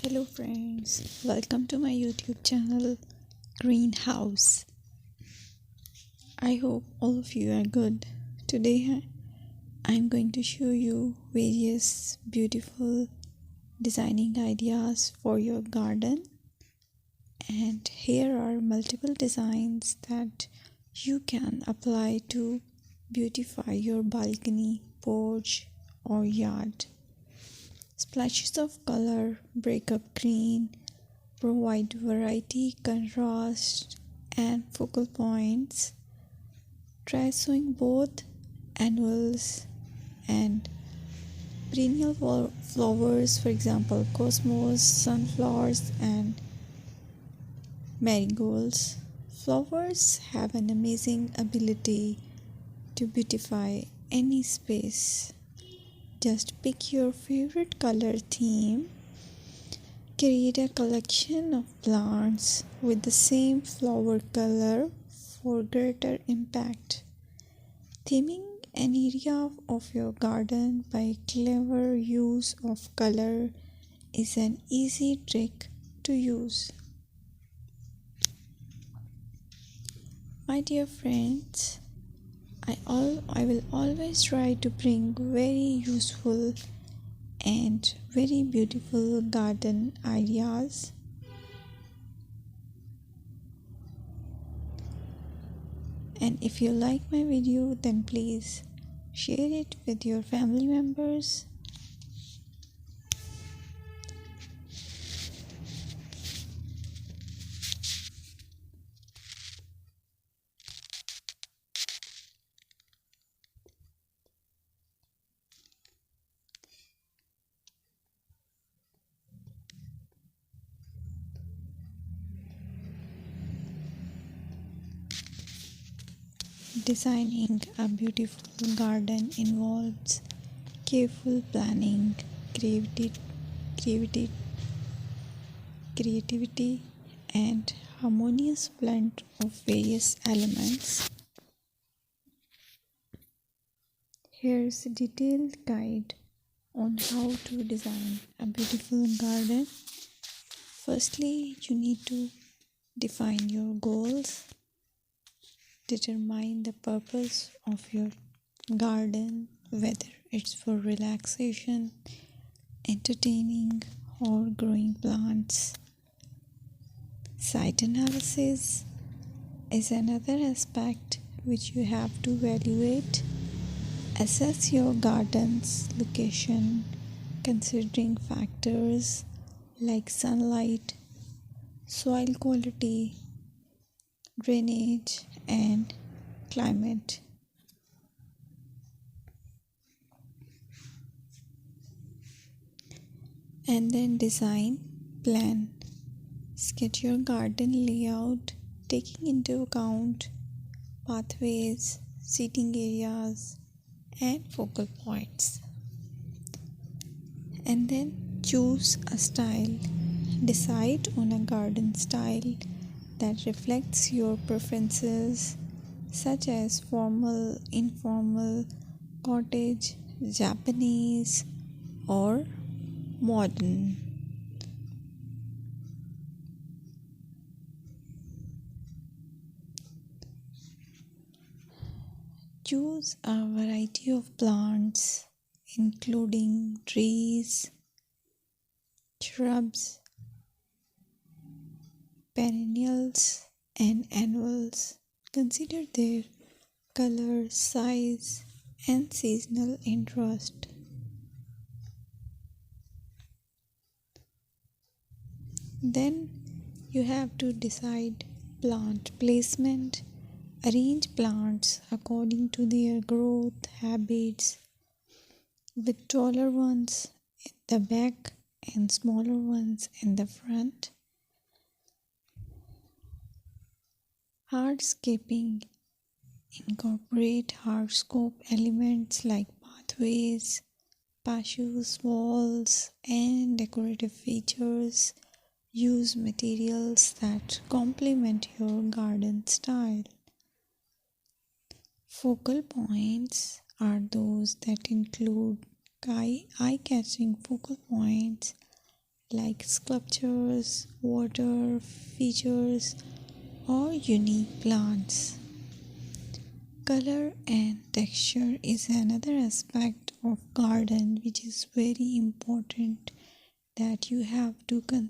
Hello friends, welcome to my YouTube channel Greenhouse. I hope all of you are good. Today I'm going to show you various beautiful designing ideas for your garden, and here are multiple designs that you can apply to beautify your balcony, porch or yard. Splashes of color break up green, provide variety, contrast, and focal points. Try sowing both annuals and perennial flowers, for example, cosmos, sunflowers, and marigolds. Flowers have an amazing ability to beautify any space. Just pick your favorite color theme. Create a collection of plants with the same flower color for greater impact. Theming an area of your garden by clever use of color is an easy trick to use. My dear friends, I will always try to bring very useful and very beautiful garden ideas. And if you like my video, then please share it with your family members. Designing a beautiful garden involves careful planning, creativity, creativity, and harmonious blend of various elements. Here's a detailed guide on how to design a beautiful garden. Firstly, you need to define your goals. Determine the purpose of your garden, whether it's for relaxation, entertaining, or growing plants. Site analysis is another aspect which you have to evaluate. Assess your garden's location, considering factors like sunlight, soil quality, drainage, and climate. And then design, plan. Sketch your garden layout, taking into account pathways, seating areas, and focal points. And then choose a style. Decide on a garden style that reflects your preferences, such as formal, informal, cottage, Japanese, or modern. Choose a variety of plants, including trees, shrubs, perennials, and annuals. Consider their color, size, and seasonal interest. Then you have to decide plant placement. Arrange plants according to their growth habits, with taller ones in the back and smaller ones in the front. Hardscaping. Incorporate hardscape elements like pathways, patios, walls, and decorative features. Use materials that complement your garden style. Focal points are those that include eye-catching focal points like sculptures, water features, or unique plants. Color and texture is another aspect of garden which is very important that you have to consider.